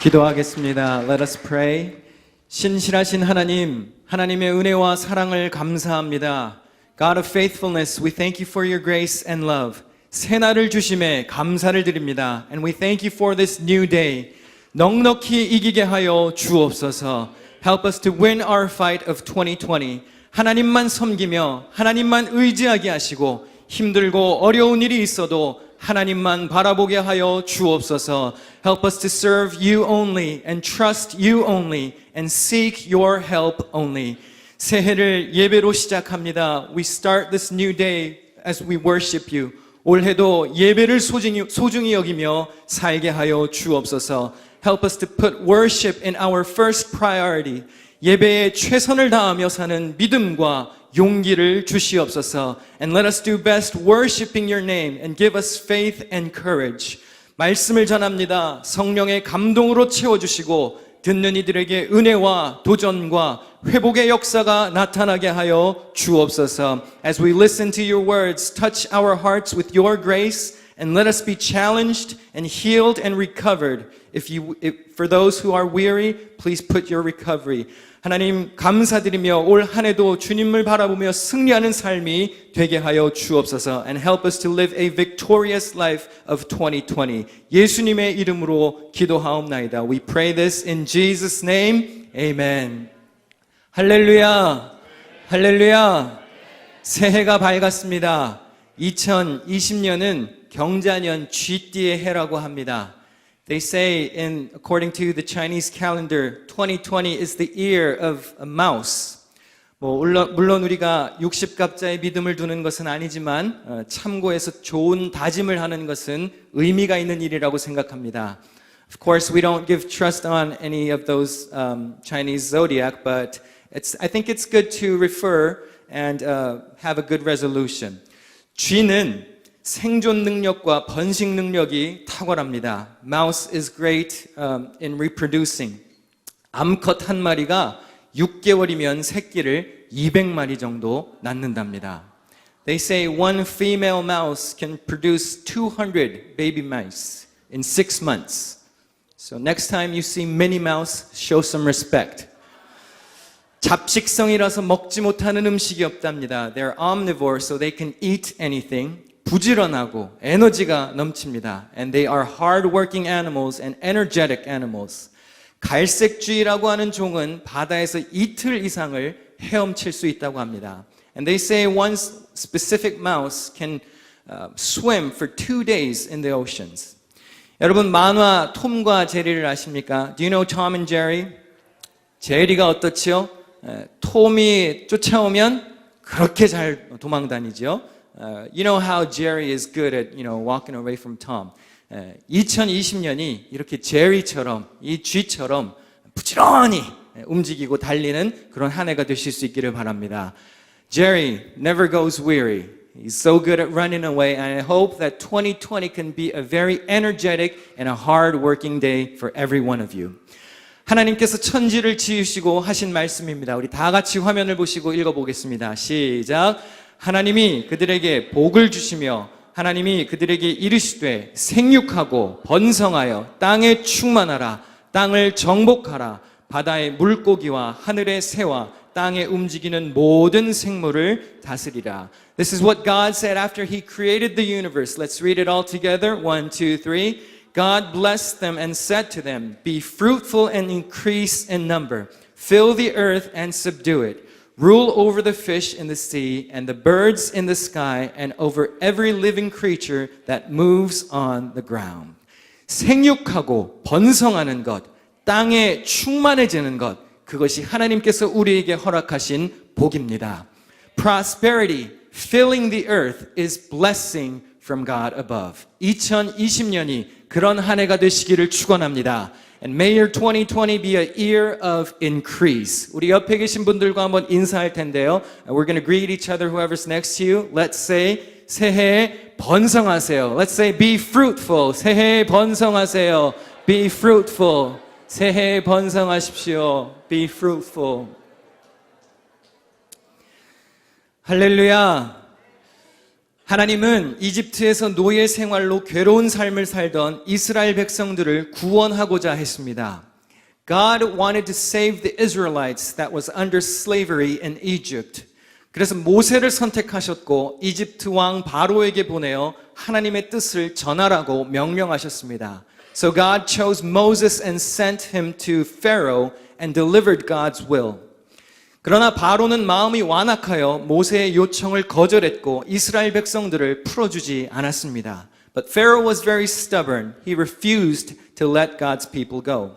기도하겠습니다. Let us pray. 신실하신 하나님, 하나님의 은혜와 사랑을 감사합니다. God of faithfulness, we thank you for your grace and love. 새날을 주심에 감사를 드립니다. And we thank you for this new day. 넉넉히 이기게 하여 주옵소서. Help us to win our fight of 2020. 하나님만 섬기며 하나님만 의지하게 하시고 힘들고 어려운 일이 있어도 하나님만 바라보게 하여 주옵소서. Help us to serve you only and trust you only and seek your help only. 새해를 예배로 시작합니다. We start this new day as we worship you. 올해도 예배를 소중히 여기며 살게 하여 주옵소서. Help us to put worship in our first priority. 예배에 최선을 다하며 사는 믿음과 용기를 주시옵소서. And let us do best worshiping your name and give us faith and courage. 말씀을 전합니다. 성령의 감동으로 채워주시고 듣는 이들에게 은혜와 도전과 회복의 역사가 나타나게 하여 주옵소서. As we listen to your words, touch our hearts with your grace and let us be challenged and healed and recovered. For those who are weary, please put your recovery. 하나님 감사드리며 올 한 해도 주님을 바라보며 승리하는 삶이 되게 하여 주옵소서. And help us to live a victorious life of 2020. 예수님의 이름으로 기도하옵나이다. We pray this in Jesus' name. Amen. 할렐루야. 할렐루야. 새해가 밝았습니다. 2020년은 경자년 쥐띠의 해라고 합니다. They say, according to the Chinese calendar, 2020 is the year of a mouse. 물론 우리가 60갑자의 믿음을 두는 것은 아니지만 참고해서 좋은 다짐을 하는 것은 의미가 있는 일이라고 생각합니다. Of course, we don't give trust on any of those Chinese zodiac, but I think it's good to refer and have a good resolution. 쥐는 생존 능력과 번식 능력이 탁월합니다. Mouse is great in reproducing. 암컷 한 마리가 6개월이면 새끼를 200마리 정도 낳는답니다. They say one female mouse can produce 200 baby mice in 6 months. So next time you see Minnie Mouse, show some respect. 잡식성이라서 먹지 못하는 음식이 없답니다. They're omnivores, so they can eat anything. 부지런하고 에너지가 넘칩니다. And they are hard-working animals and energetic animals. 갈색쥐라고 하는 종은 바다에서 이틀 이상을 헤엄칠 수 있다고 합니다. And they say one specific mouse can swim for 2 days in the oceans. 여러분 만화 톰과 제리를 아십니까? Do you know Tom and Jerry? 제리가 어떻지요? 톰이 쫓아오면 그렇게 잘 도망다니죠. You know how Jerry is good at, walking away from Tom. 2020년이 이렇게 제리처럼, 이 쥐처럼 부지런히 움직이고 달리는 그런 한 해가 되실 수 있기를 바랍니다. Jerry never goes weary. He's so good at running away, and I hope that 2020 can be a very energetic and a hard-working day for every one of you. 하나님께서 천지를 지으시고 하신 말씀입니다. 우리 다 같이 화면을 보시고 읽어보겠습니다. 시작. 하나님이 그들에게 복을 주시며 하나님이 그들에게 이르시되 생육하고 번성하여 땅에 충만하라. 땅을 정복하라. 바다의 물고기와 하늘의 새와 땅에 움직이는 모든 생물을 다스리라. This is what God said after He created the universe. Let's read it all together. 1, 2, 3. God blessed them and said to them, be fruitful and increase in number. Fill the earth and subdue it. Rule over the fish in the sea and the birds in the sky and over every living creature that moves on the ground. 생육하고 번성하는 것, 땅에 충만해지는 것, 그것이 하나님께서 우리에게 허락하신 복입니다. Prosperity, filling the earth is blessing from God above. 2020년이 그런 한 해가 되시기를 축원합니다. And may your 2020 be a year of increase. 우리 옆에 계신 분들과 한번 인사할 텐데요. We're going to greet each other, whoever's next to you. Let's say, 새해 번성하세요. Let's say, be fruitful. 새해 번성하세요. Be fruitful. 새해 번성하십시오. Be fruitful. 할렐루야. 하나님은 이집트에서 노예 생활로 괴로운 삶을 살던 이스라엘 백성들을 구원하고자 했습니다. God wanted to save the Israelites that was under slavery in Egypt. 그래서 모세를 선택하셨고 이집트 왕 바로에게 보내어 하나님의 뜻을 전하라고 명령하셨습니다. So God chose Moses and sent him to Pharaoh and delivered God's will. 그러나 바로는 마음이 완악하여 모세의 요청을 거절했고 이스라엘 백성들을 풀어주지 않았습니다. But Pharaoh was very stubborn. He refused to let God's people go.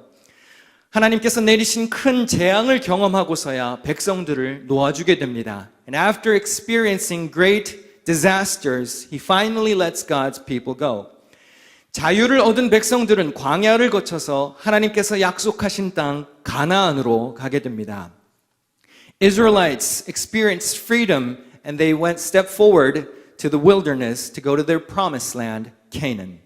하나님께서 내리신 큰 재앙을 경험하고서야 백성들을 놓아주게 됩니다. And after experiencing great disasters, he finally lets God's people go. 자유를 얻은 백성들은 광야를 거쳐서 하나님께서 약속하신 땅 가나안으로 가게 됩니다. Israelites experienced freedom and they step forward to the wilderness to go to their promised land, Canaan.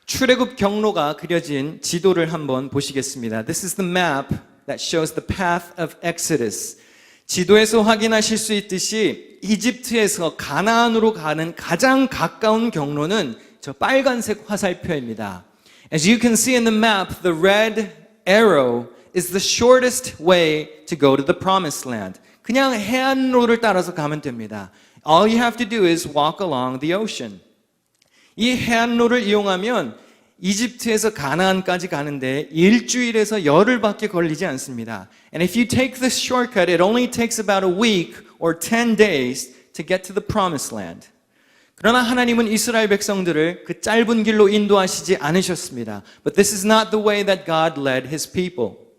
출애굽 경로가 그려진 지도를 한번 보시겠습니다. This is the map that shows the path of Exodus. 지도에서 확인하실 수 있듯이 이집트에서 가나안으로 가는 가장 가까운 경로는 저 빨간색 화살표입니다. As you can see in the map, the red arrow is the shortest way to go to the promised land. 그냥 해안로를 따라서 가면 됩니다. All you have to do is walk along the ocean. 이 해안로를 이용하면 이집트에서 가나안까지 가는데 일주일에서 열흘밖에 걸리지 않습니다. And if you take this shortcut, it only takes about a week or 10 days to get to the promised land. 그러나 하나님은 이스라엘 백성들을 그 짧은 길로 인도하시지 않으셨습니다. But this is not the way that God led His people.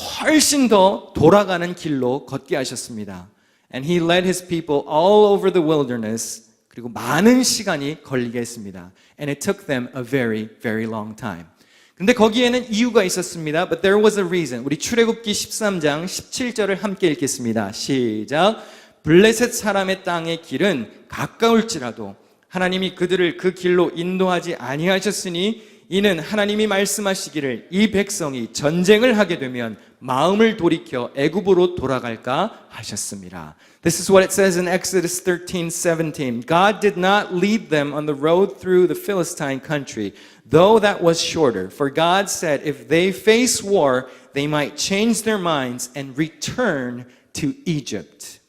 훨씬 더 돌아가는 길로 걷게 하셨습니다. And He led His people all over the wilderness. 그리고 많은 시간이 걸리게 했습니다. And it took them a very, very long time. 근데 거기에는 이유가 있었습니다. But there was a reason. 우리 출애굽기 13장 17절을 함께 읽겠습니다. 시작. 블레셋 사람의 땅의 길은 가까울지라도 하나님이 그들을 그 길로 인도하지 아니하셨으니 이는 하나님이 말씀하시기를 이 백성이 전쟁을 하게 되면 마음을 돌이켜 애굽으로 돌아갈까 하셨습니다. This is what it says in Exodus 13:17. God did not lead them on the road through the Philistine country, though that was shorter. For God said if they face war, they might change their minds and return to Egypt.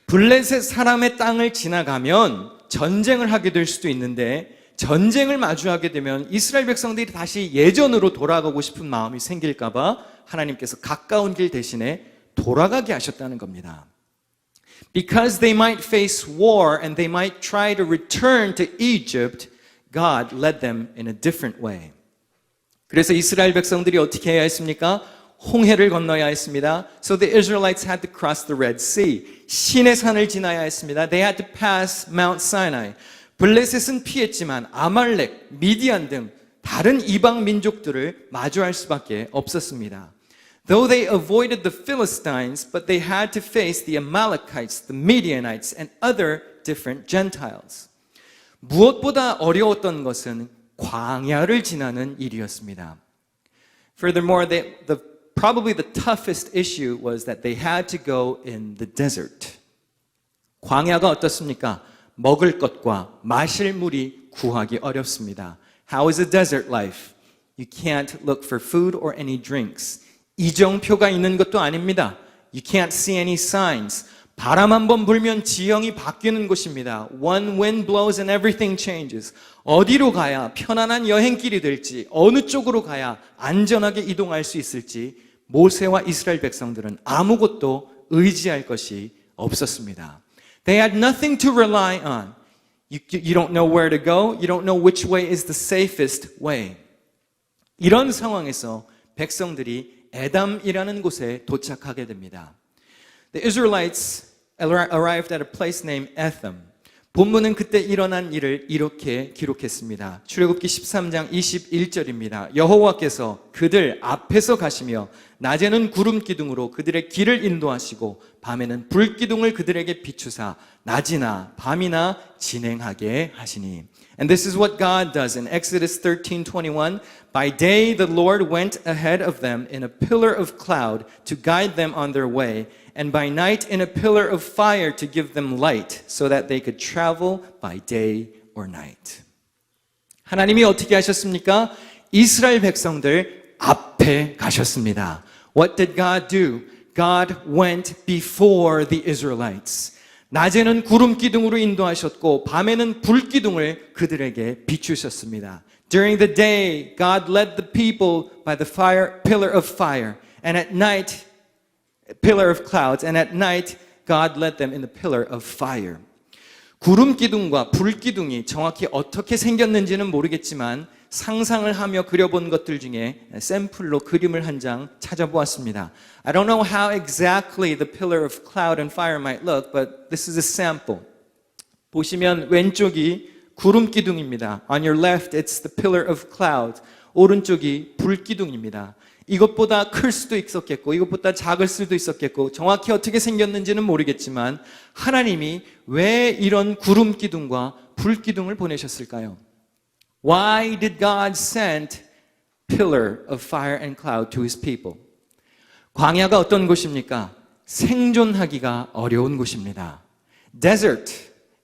블레셋 사람의 땅을 지나가면 전쟁을 하게 될 수도 있는데 전쟁을 마주하게 되면 이스라엘 백성들이 다시 예전으로 돌아가고 싶은 마음이 생길까 봐 하나님께서 가까운 길 대신에 돌아가게 하셨다는 겁니다. Because they might face war and they might try to return to Egypt, God led them in a different way. 그래서 이스라엘 백성들이 어떻게 해야 했습니까? 홍해를 건너야 했습니다. So the Israelites had to cross the Red Sea. 시내 산을 지나야 했습니다. They had to pass Mount Sinai. 블레셋은 피했지만 아말렉, 미디안 등 다른 이방 민족들을 마주할 수밖에 없었습니다. Though they avoided the Philistines, but they had to face the Amalekites, the Midianites, and other different Gentiles. 무엇보다 어려웠던 것은 광야를 지나는 일이었습니다. Furthermore, probably the toughest issue was that they had to go in the desert. 광야가 어떻습니까? 먹을 것과 마실 물이 구하기 어렵습니다. How is a desert life? You can't look for food or any drinks. 이정표가 있는 것도 아닙니다. You can't see any signs. 바람 한번 불면 지형이 바뀌는 곳입니다. One wind blows and everything changes. 어디로 가야 편안한 여행길이 될지, 어느 쪽으로 가야 안전하게 이동할 수 있을지 모세와 이스라엘 백성들은 아무것도 의지할 것이 없었습니다. They had nothing to rely on. You don't know where to go. You don't know which way is the safest way. 이런 상황에서 백성들이 에담이라는 곳에 도착하게 됩니다. The Israelites arrived at a place named Etham. 본문은 그때 일어난 일을 이렇게 기록했습니다. 출애굽기 13장 21절입니다. 여호와께서 그들 앞에서 가시며 낮에는 구름 기둥으로 그들의 길을 인도하시고 밤에는 불 기둥을 그들에게 비추사 낮이나 밤이나 진행하게 하시니. And this is what God does in Exodus 13:21. By day the Lord went ahead of them in a pillar of cloud to guide them on their way, and by night in a pillar of fire to give them light, so that they could travel by day or night. 하나님이 어떻게 하셨습니까? 이스라엘 백성들 앞에 가셨습니다. What did God do? God went before the Israelites. 낮에는 구름 기둥으로 인도하셨고 밤에는 불 기둥을 그들에게 비추셨습니다. During the day, God led the people by the pillar of fire, and at night, pillar of clouds, and at night, God led them in the pillar of fire. 구름 기둥과 불 기둥이 정확히 어떻게 생겼는지는 모르겠지만 상상을 하며 그려본 것들 중에 샘플로 그림을 한 장 찾아보았습니다. I don't know how exactly the pillar of cloud and fire might look, but this is a sample. 보시면 왼쪽이 구름 기둥입니다. On your left, it's the pillar of cloud. 오른쪽이 불 기둥입니다. 이것보다 클 수도 있었겠고 이것보다 작을 수도 있었겠고 정확히 어떻게 생겼는지는 모르겠지만 하나님이 왜 이런 구름 기둥과 불 기둥을 보내셨을까요? Why did God send pillar of fire and cloud to his people? 광야가 어떤 곳입니까? 생존하기가 어려운 곳입니다. Desert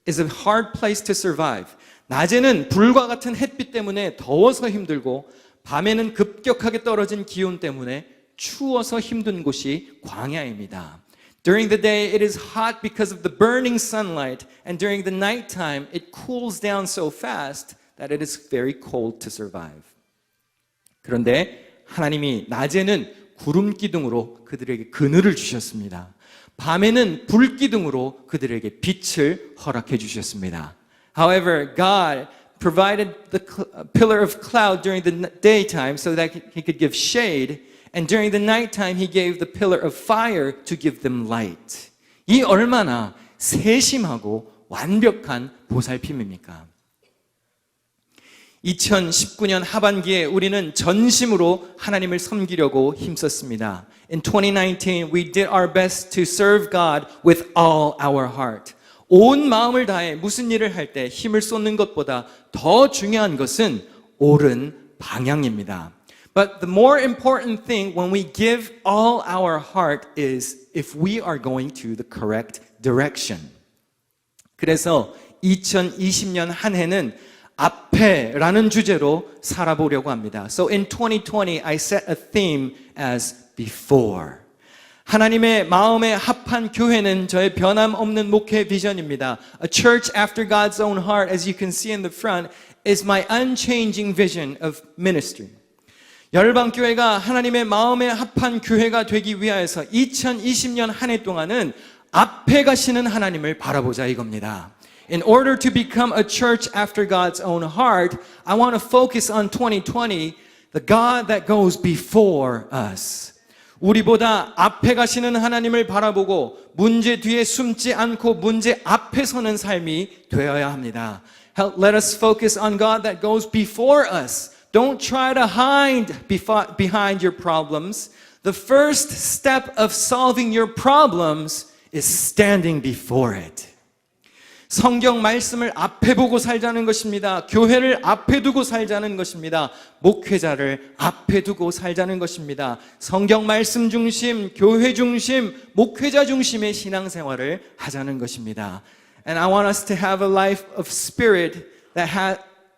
is a hard place to survive. 낮에는 불과 같은 햇빛 때문에 더워서 힘들고 밤에는 급격하게 떨어진 기온 때문에 추워서 힘든 곳이 광야입니다. During the day it is hot because of the burning sunlight, and during the nighttime it cools down so fast that it is very cold to survive. 그런데 하나님이 낮에는 구름 기둥으로 그들에게 그늘을 주셨습니다. 밤에는 불 기둥으로 그들에게 빛을 허락해 주셨습니다. However, God provided the pillar of cloud during the daytime so that he could give shade, and during the nighttime he gave the pillar of fire to give them light. 이 얼마나 세심하고 완벽한 보살핌입니까? 2019년 하반기에 우리는 전심으로 하나님을 섬기려고 힘썼습니다. In 2019, we did our best to serve God with all our heart. 온 마음을 다해 무슨 일을 할 때 힘을 쏟는 것보다 더 중요한 것은 옳은 방향입니다. But the more important thing when we give all our heart is if we are going to the correct direction. 그래서 2020년 한 해는 앞에라는 주제로 살아보려고 합니다. So in 2020, I set a theme as before. 하나님의 마음에 합한 교회는 저의 변함없는 목회 비전입니다. A church after God's own heart, as you can see in the front, is my unchanging vision of ministry. 열방교회가 하나님의 마음에 합한 교회가 되기 위하여서 2020년 한 해 동안은 앞에 가시는 하나님을 바라보자 이겁니다. In order to become a church after God's own heart, I want to focus on 2020, the God that goes before us. 우리보다 앞에 가시는 하나님을 바라보고 문제 뒤에 숨지 않고 문제 앞에 서는 삶이 되어야 합니다. Let us focus on God that goes before us. Don't try to hide behind your problems. The first step of solving your problems is standing before it. 성경 말씀을 앞에 보고 살자는 것입니다. 교회를 앞에 두고 살자는 것입니다. 목회자를 앞에 두고 살자는 것입니다. 성경 말씀 중심, 교회 중심, 목회자 중심의 신앙생활을 하자는 것입니다. And I want us to have a life of spirit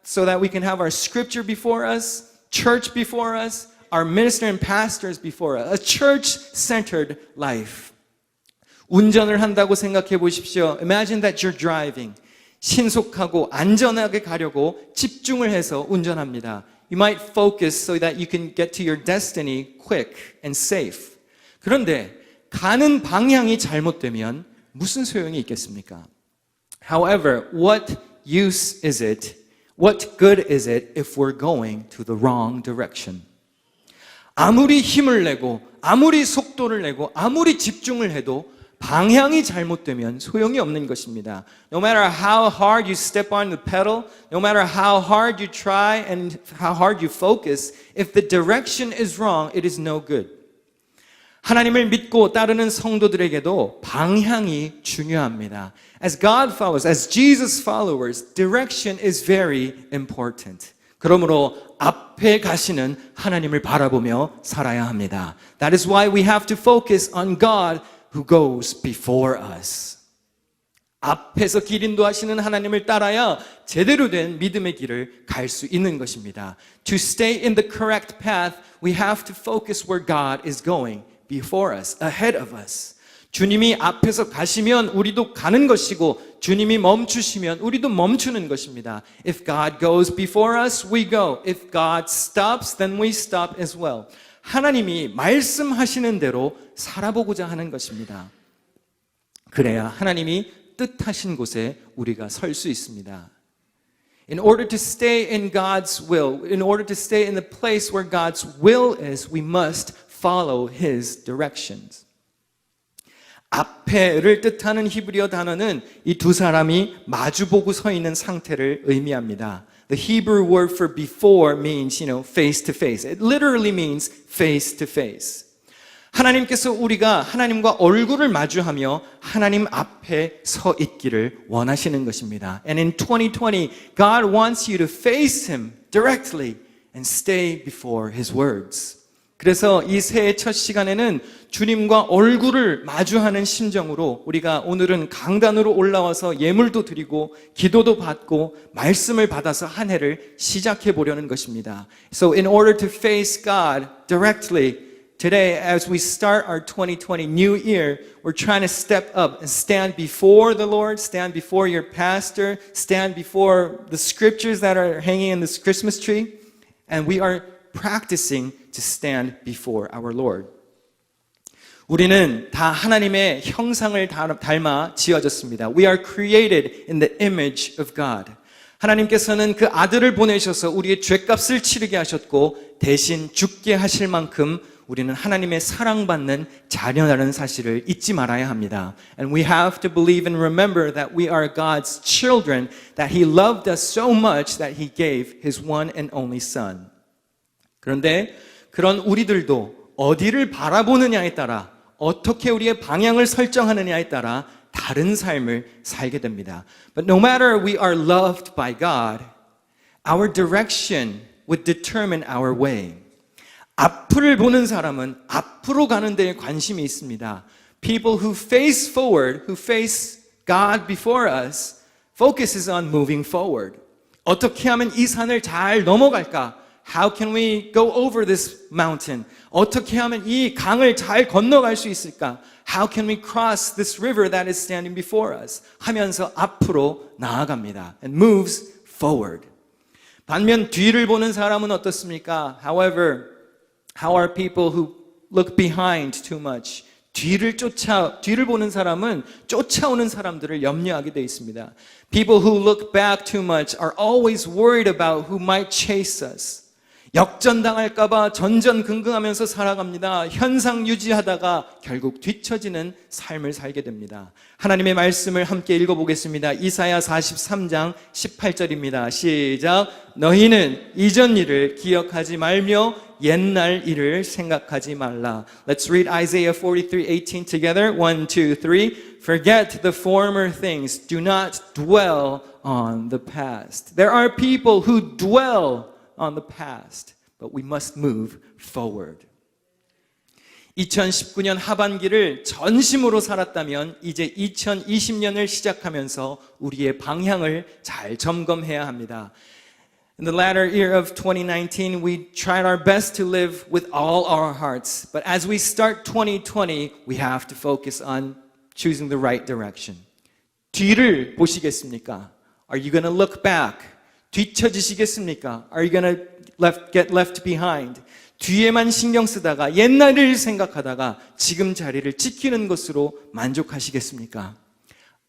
so that we can have our scripture before us, church before us, our minister and pastors before us, a church-centered life. 운전을 한다고 생각해 보십시오. Imagine that you're driving. 신속하고 안전하게 가려고 집중을 해서 운전합니다. You might focus so that you can get to your destiny quick and safe. 그런데 가는 방향이 잘못되면 무슨 소용이 있겠습니까? However, what use is it? What good is it if we're going to the wrong direction? 아무리 힘을 내고 아무리 속도를 내고 아무리 집중을 해도 방향이 잘못되면 소용이 없는 것입니다. No matter how hard you step on the pedal, no matter how hard you try and how hard you focus, if the direction is wrong, it is no good. 하나님을 믿고 따르는 성도들에게도 방향이 중요합니다. As God follows, as Jesus followers, direction is very important. 그러므로 앞에 가시는 하나님을 바라보며 살아야 합니다. That is why we have to focus on God who goes before us. 앞에서 길 인도하시는 하나님을 따라야 제대로 된 믿음의 길을 갈 수 있는 것입니다. To stay in the correct path, we have to focus where God is going before us, ahead of us. 주님이 앞에서 가시면 우리도 가는 것이고 주님이 멈추시면 우리도 멈추는 것입니다. If God goes before us, we go. If God stops, then we stop as well. 하나님이 말씀하시는 대로 살아보고자 하는 것입니다. 그래야 하나님이 뜻하신 곳에 우리가 설 수 있습니다. In order to stay in God's will, in order to stay in the place where God's will is, we must follow His directions. 앞에를 뜻하는 히브리어 단어는 이 두 사람이 마주보고 서 있는 상태를 의미합니다. The Hebrew word for before means, face to face. It literally means face to face. 하나님께서 우리가 하나님과 얼굴을 마주하며 하나님 앞에 서 있기를 원하시는 것입니다. And in 2020, God wants you to face Him directly and stay before His words. 그래서 이 새해 첫 시간에는 주님과 얼굴을 마주하는 심정으로 우리가 오늘은 강단으로 올라와서 예물도 드리고 기도도 받고 말씀을 받아서 한 해를 시작해 보려는 것입니다. So in order to face God directly, today as we start our 2020 new year, we're trying to step up and stand before the Lord, stand before your pastor, stand before the scriptures that are hanging in this Christmas tree, and we are practicing to stand before our Lord. 우리는 다 하나님의 형상을 닮아 지어졌습니다. We are created in the image of God. 하나님께서는 그 아들을 보내셔서 우리의 죄값을 치르게 하셨고 대신 죽게 하실 만큼 우리는 하나님의 사랑받는 자녀라는 사실을 잊지 말아야 합니다. And we have to believe and remember that we are God's children, that He loved us so much that He gave His one and only Son. 그런데 그런 우리들도 어디를 바라보느냐에 따라 어떻게 우리의 방향을 설정하느냐에 따라 다른 삶을 살게 됩니다. But no matter we are loved by God, our direction would determine our way. 앞을 보는 사람은 앞으로 가는 데에 관심이 있습니다. People who face forward, who face God before us, focuses on moving forward. 어떻게 하면 이 산을 잘 넘어갈까? How can we go over this mountain? 어떻게 하면 이 강을 잘 건너갈 수 있을까? How can we cross this river that is standing before us? 하면서 앞으로 나아갑니다. And moves forward. 반면 뒤를 보는 사람은 어떻습니까? However, how are people who look behind too much? 뒤를 보는 사람은 쫓아오는 사람들을 염려하게 되어 있습니다. People who look back too much are always worried about who might chase us. 역전당할까봐 전전긍긍하면서 살아갑니다. 현상 유지하다가 결국 뒤처지는 삶을 살게 됩니다. 하나님의 말씀을 함께 읽어보겠습니다. 이사야 43장 18절입니다. 시작. 너희는 이전 일을 기억하지 말며 옛날 일을 생각하지 말라. Let's read Isaiah 43:18 together. 1, 2, 3. Forget the former things. Do not dwell on the past. There are people who dwell on the past, but we must move forward. 2019년 하반기를 전심으로 살았다면 이제 2020년을 시작하면서 우리의 방향을 잘 점검해야 합니다. In the latter year of 2019, we tried our best to live with all our hearts. But as we start 2020, we have to focus on choosing the right direction. 뒤를 보시겠습니까? Are you going to look back? 뒤처지시겠습니까? Are you going to get left behind? 뒤에만 신경 쓰다가 옛날을 생각하다가 지금 자리를 지키는 것으로 만족하시겠습니까?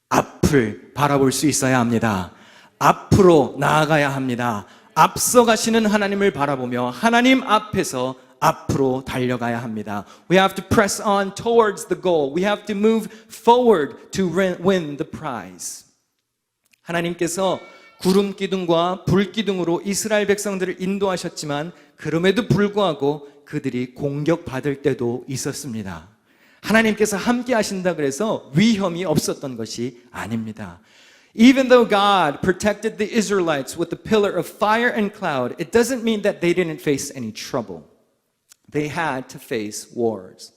앞을 바라볼 수 있어야 합니다. 앞으로 나아가야 합니다. 앞서 가시는 하나님을 바라보며 하나님 앞에서 앞으로 달려가야 합니다. We have to press on towards the goal. We have to move forward to win the prize. 하나님께서 구름 기둥과 불 기둥으로 이스라엘 백성들을 인도하셨지만 그럼에도 불구하고 그들이 공격받을 때도 있었습니다. 하나님께서 함께 하신다 그래서 위험이 없었던 것이 아닙니다. Even though God protected the Israelites with the pillar of fire and cloud, it doesn't mean that they didn't face any trouble. They had to face wars.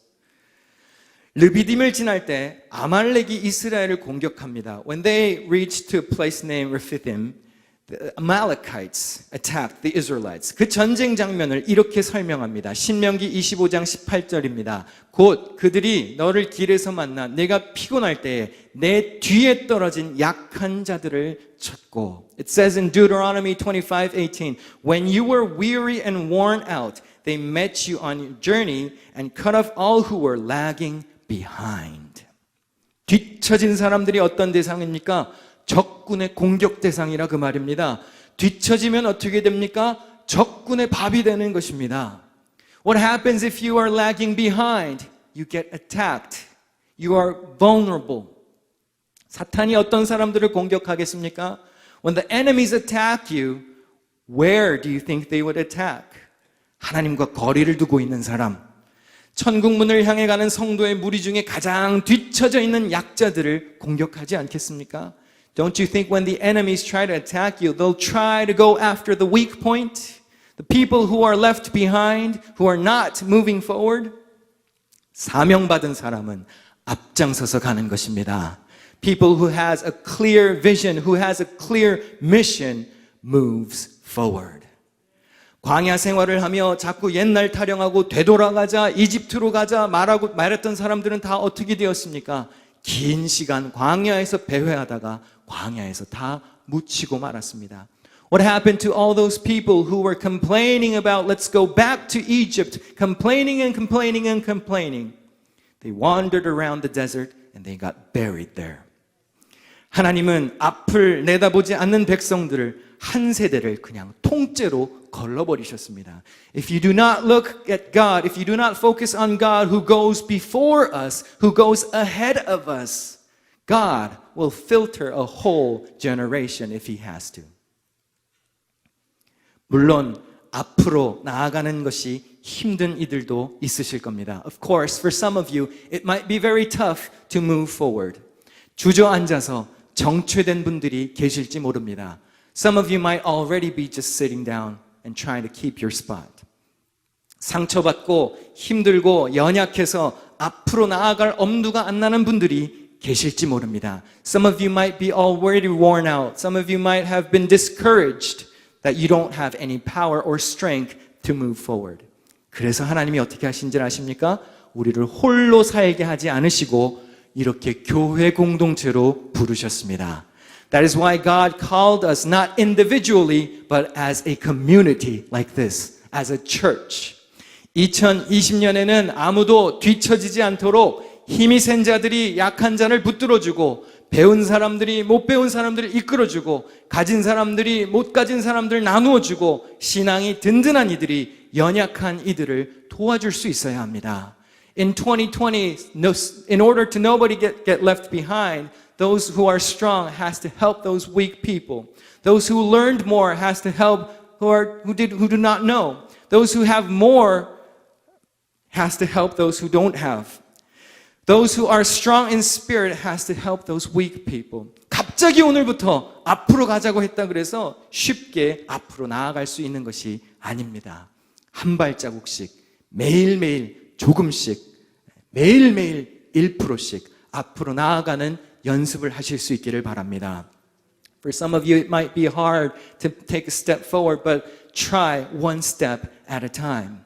르비딤을 지날 때 아말렉이 이스라엘을 공격합니다. When they reached to a place named Rephidim, the Amalekites attacked the Israelites. 그 전쟁 장면을 이렇게 설명합니다. 신명기 25장 18절입니다. 곧 그들이 너를 길에서 만나 내가 피곤할 때에 내 뒤에 떨어진 약한 자들을 쳤고. It says in Deuteronomy 25:18, when you were weary and worn out, they met you on your journey and cut off all who were lagging behind. 뒤처진 사람들이 어떤 대상입니까? 적군의 공격 대상이라 그 말입니다. 뒤처지면 어떻게 됩니까? 적군의 밥이 되는 것입니다. What happens if you are lagging behind? You get attacked. You are vulnerable. 사탄이 어떤 사람들을 공격하겠습니까? When the enemies attack you, where do you think they would attack? 하나님과 거리를 두고 있는 사람. 천국문을 향해 가는 성도의 무리 중에 가장 뒤처져 있는 약자들을 공격하지 않겠습니까? Don't you think when the enemies try to attack you, they'll try to go after the weak point? The people who are left behind, who are not moving forward? 사명받은 사람은 앞장서서 가는 것입니다. People who has a clear vision, who has a clear mission, moves forward. 광야 생활을 하며 자꾸 옛날 타령하고 되돌아가자, 이집트로 가자 말했던 사람들은 다 어떻게 되었습니까? 긴 시간 광야에서 배회하다가 광야에서 다 묻히고 말았습니다. What happened to all those people who were complaining about let's go back to Egypt, complaining and complaining and complaining? They wandered around the desert and they got buried there. 하나님은 앞을 내다보지 않는 백성들을 한 세대를 그냥 통째로 걸러버리셨습니다. If you do not look at God, if you do not focus on God who goes before us, who goes ahead of us, God will filter a whole generation if He has to. 물론 앞으로 나아가는 것이 힘든 이들도 있으실 겁니다. Of course, for some of you, it might be very tough to move forward. 주저앉아서 정체된 분들이 계실지 모릅니다. Some of you might already be just sitting down and trying to keep your spot. 상처받고 힘들고 연약해서 앞으로 나아갈 엄두가 안 나는 분들이 계실지 모릅니다. Some of you might be already worn out. Some of you might have been discouraged that you don't have any power or strength to move forward. 그래서 하나님이 어떻게 하신지 아십니까? 우리를 홀로 살게 하지 않으시고 이렇게 교회 공동체로 부르셨습니다. That is why God called us not individually, but as a community like this, as a church. 2020년에는 아무도 뒤처지지 않도록 힘이 센 자들이 약한 자를 붙들어주고 배운 사람들이 못 배운 사람들을 이끌어주고 가진 사람들이 못 가진 사람들을 나누어주고 신앙이 든든한 이들이 연약한 이들을 도와줄 수 있어야 합니다. In 2020, in order to nobody get left behind, those who are strong has to help those weak people. Those who learned more has to help who do not know. Those who have more has to help those who don't have. Those who are strong in spirit has to help those weak people. 갑자기 오늘부터 앞으로 가자고 했다 그래서 쉽게 앞으로 나아갈 수 있는 것이 아닙니다. 한 발자국씩 매일매일 조금씩 매일매일 1%씩 앞으로 나아가는 연습을 하실 수 있기를 바랍니다. For some of you it might be hard to take a step forward, but try one step at a time.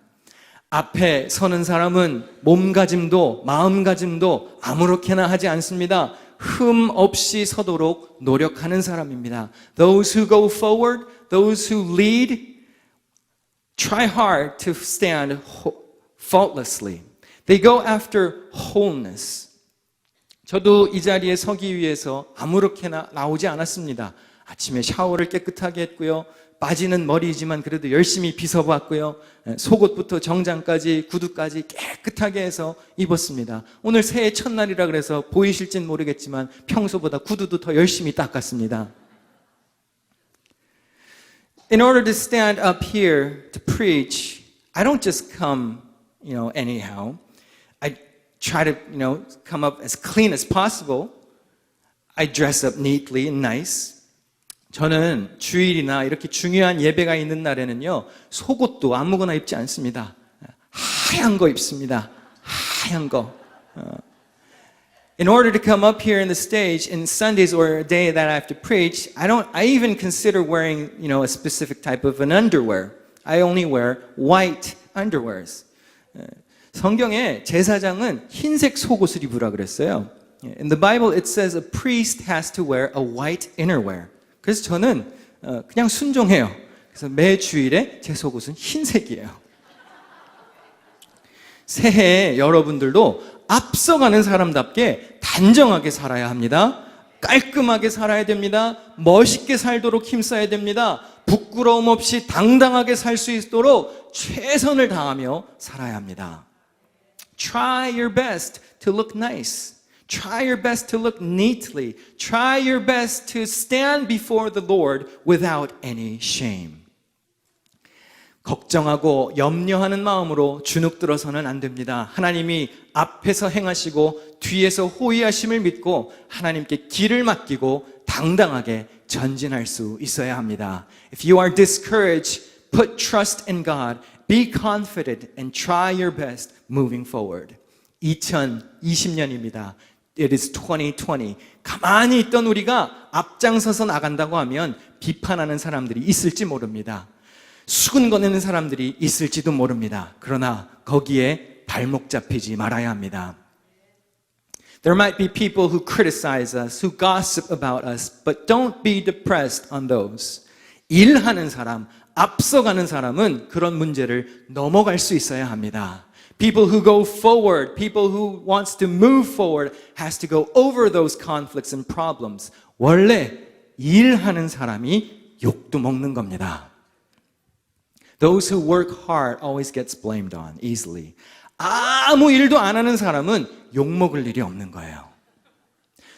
앞에 서는 사람은 몸가짐도 마음가짐도 아무렇게나 하지 않습니다. 흠 없이 서도록 노력하는 사람입니다. Those who go forward, those who lead, try hard to stand faultlessly. They go after wholeness. 저도 이 자리에 서기 위해서 아무렇게나 나오지 않았습니다. 아침에 샤워를 깨끗하게 했고요. 빠지는 머리이지만 그래도 열심히 빗어봤고요. 속옷부터 정장까지 구두까지 깨끗하게 해서 입었습니다. 오늘 새해 첫날이라 그래서 보이실진 모르겠지만 평소보다 구두도 더 열심히 닦았습니다. In order to stand up here to preach, I don't just come, anyhow. I try to, come up as clean as possible. I dress up neatly and nice. 저는 주일이나 이렇게 중요한 예배가 있는 날에는요, 속옷도 아무거나 입지 않습니다. 하얀 거 입습니다. 하얀 거. In order to come up here in the stage in Sundays or a day that I have to preach, I even consider wearing, a specific type of an underwear. I only wear white underwears. 성경에 제사장은 흰색 속옷을 입으라 그랬어요. In the Bible it says a priest has to wear a white innerwear. 그래서 저는 그냥 순종해요. 그래서 매 주일에 제 속옷은 흰색이에요. 새해에 여러분들도 앞서가는 사람답게 단정하게 살아야 합니다. 깔끔하게 살아야 됩니다. 멋있게 살도록 힘써야 됩니다. 부끄러움 없이 당당하게 살 수 있도록 최선을 다하며 살아야 합니다. Try your best to look nice. Try your best to look neatly. Try your best to stand before the Lord without any shame. 걱정하고 염려하는 마음으로 주눅들어서는 안 됩니다. 하나님이 앞에서 행하시고 뒤에서 호위하심을 믿고 하나님께 길을 맡기고 당당하게 전진할 수 있어야 합니다. If you are discouraged, put trust in God. Be confident and try your best moving forward. 2020년입니다. It is 2020. 가만히 있던 우리가 앞장서서 나간다고 하면 비판하는 사람들이 있을지 모릅니다. 수군거리는 사람들이 있을지도 모릅니다. 그러나 거기에 발목 잡히지 말아야 합니다. There might be people who criticize us, who gossip about us, but don't be depressed on those. 일하는 사람, 앞서가는 사람은 그런 문제를 넘어갈 수 있어야 합니다. People who go forward, people who wants to move forward has to go over those conflicts and problems. 원래 일하는 사람이 욕도 먹는 겁니다. Those who work hard always gets blamed on easily. 아무 일도 안 하는 사람은 욕 먹을 일이 없는 거예요.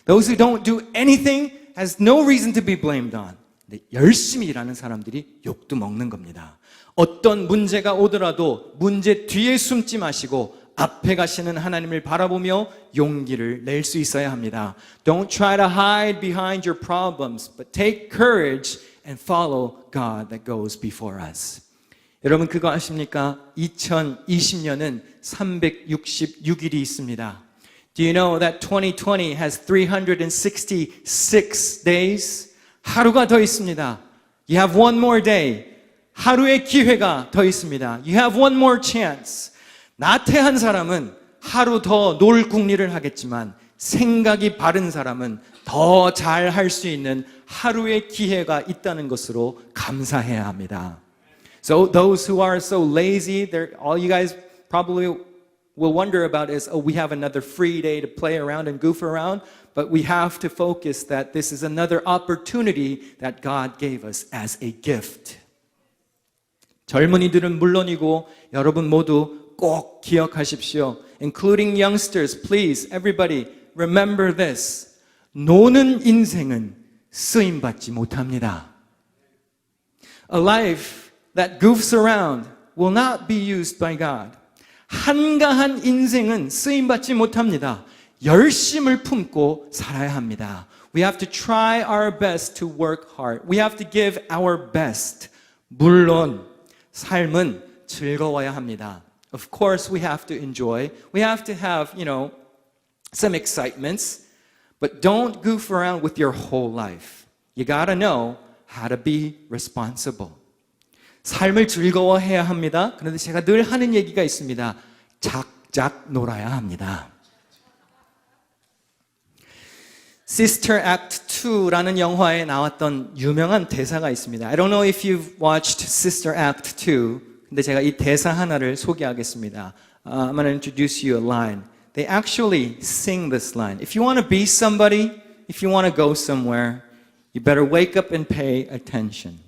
Those who don't do anything has no reason to be blamed on. 근데 열심히 일하는 사람들이 욕도 먹는 겁니다. 어떤 문제가 오더라도 문제 뒤에 숨지 마시고 앞에 가시는 하나님을 바라보며 용기를 낼 수 있어야 합니다. Don't try to hide behind your problems, but take courage and follow God that goes before us. 여러분 그거 아십니까? 2020년은 366일이 있습니다. Do you know that 2020 has 366 days? 하루가 더 있습니다. You have one more day. 하루의 기회가 더 있습니다. You have one more chance. 나태한 사람은 하루 더 놀 궁리를 하겠지만 생각이 바른 사람은 더 잘 할 수 있는 하루의 기회가 있다는 것으로 감사해야 합니다. So those who are so lazy, all you guys probably will wonder about is, we have another free day to play around and goof around. But we have to focus that this is another opportunity that God gave us as a gift. 젊은이들은 물론이고 여러분 모두 꼭 기억하십시오. Including youngsters, please, everybody, remember this. 노는 인생은 쓰임받지 못합니다. A life that goofs around will not be used by God. 한가한 인생은 쓰임받지 못합니다. 열심을 품고 살아야 합니다. We have to try our best to work hard. We have to give our best. 물론 삶은 즐거워야 합니다. Of course we have to enjoy. We have to have, some excitements. But don't goof around with your whole life. You gotta know how to be responsible. 삶을 즐거워해야 합니다. 그런데 제가 늘 하는 얘기가 있습니다. 작작 놀아야 합니다. Sister Act 2라는 영화에 나왔던 유명한 대사가 있습니다. I don't know if you've watched Sister Act 2. 근데 제가 이 대사 하나를 소개하겠습니다. I'm going to introduce you a line. They actually sing this line. If you want to be somebody, if you want to go somewhere, you better wake up and pay attention.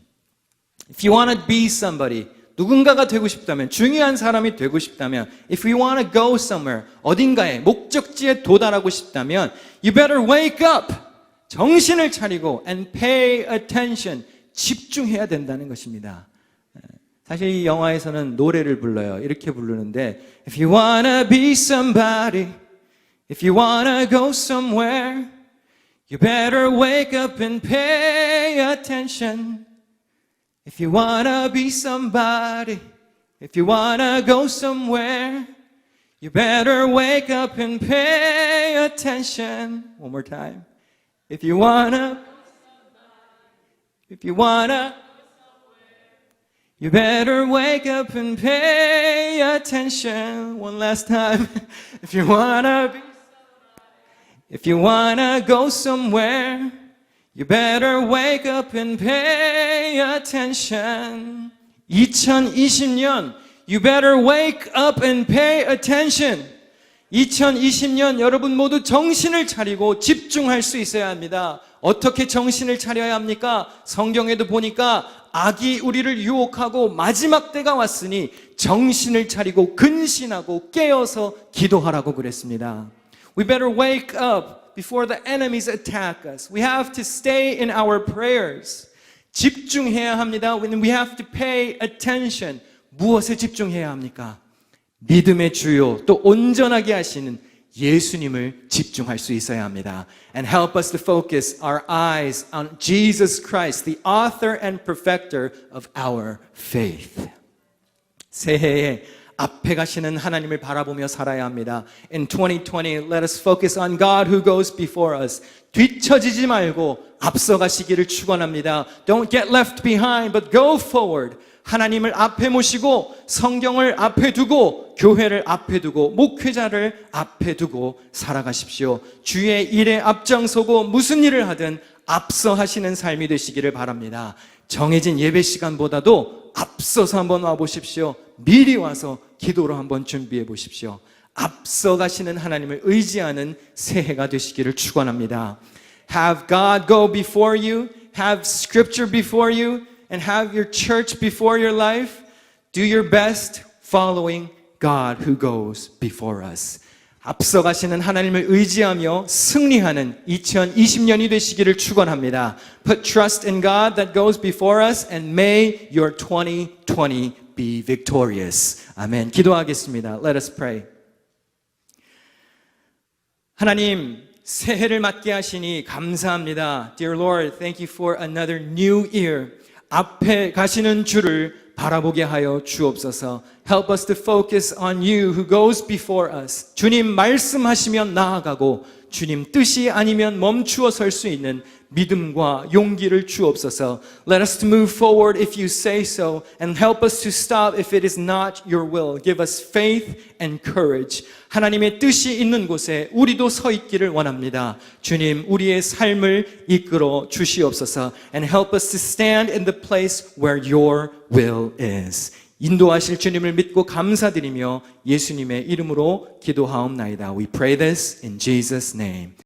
If you want to be somebody, 누군가가 되고 싶다면, 중요한 사람이 되고 싶다면, if you want to go somewhere, 어딘가에 목적지에 도달하고 싶다면, you better wake up! 정신을 차리고 and pay attention, 집중해야 된다는 것입니다. 사실 이 영화에서는 노래를 불러요. 이렇게 부르는데 If you wanna be somebody, if you wanna go somewhere, you better wake up and pay attention. If you wanna be somebody, if you wanna go somewhere, you better wake up and pay attention. One more time. If you wanna, you better wake up and pay attention. One last time. If you wanna go somewhere, you better wake up and pay attention. 2020년, you better wake up and pay attention. 2020년 여러분 모두 정신을 차리고 집중할 수 있어야 합니다. 어떻게 정신을 차려야 합니까? 성경에도 보니까 악이 우리를 유혹하고 마지막 때가 왔으니 정신을 차리고 근신하고 깨어서 기도하라고 그랬습니다. We better wake up before the enemies attack us. We have to stay in our prayers. 집중해야 합니다. We have to pay attention. 무엇에 집중해야 합니까? 믿음의 주요 또 온전하게 하시는 예수님을 집중할 수 있어야 합니다. And help us to focus our eyes on Jesus Christ, the author and perfecter of our faith. 새해에 앞에 가시는 하나님을 바라보며 살아야 합니다. In 2020, let us focus on God who goes before us. 뒤처지지 말고 앞서가시기를 축원합니다. Don't get left behind, but go forward. 하나님을 앞에 모시고 성경을 앞에 두고 교회를 앞에 두고 목회자를 앞에 두고 살아가십시오. 주의 일에 앞장서고 무슨 일을 하든 앞서 하시는 삶이 되시기를 바랍니다. 정해진 예배 시간보다도 앞서서 한번 와보십시오. 미리 와서 기도로 한번 준비해 보십시오. 앞서 가시는 하나님을 의지하는 새해가 되시기를 축원합니다. Have God go before you, have scripture before you, and have your church before your life. Do your best following God who goes before us. 앞서가시는 하나님을 의지하며 승리하는 2020년이 되시기를 축원합니다. Put trust in God that goes before us and may your 2020 be victorious. 아멘. 기도하겠습니다. Let us pray. 하나님, 새해를 맞게 하시니 감사합니다. Dear Lord, thank you for another new year. 앞에 가시는 주를 바라보게 하여 주옵소서. Help us to focus on you who goes before us. 주님 말씀하시면 나아가고 주님 뜻이 아니면 멈추어 설 수 있는 믿음과 용기를 주옵소서. Let us to move forward if you say so and help us to stop if it is not your will. Give us faith and courage. 하나님의 뜻이 있는 곳에 우리도 서 있기를 원합니다. 주님, 우리의 삶을 이끌어 주시옵소서. And help us to stand in the place where your will is. 인도하실 주님을 믿고 감사드리며 예수님의 이름으로 기도하옵나이다. We pray this in Jesus' name.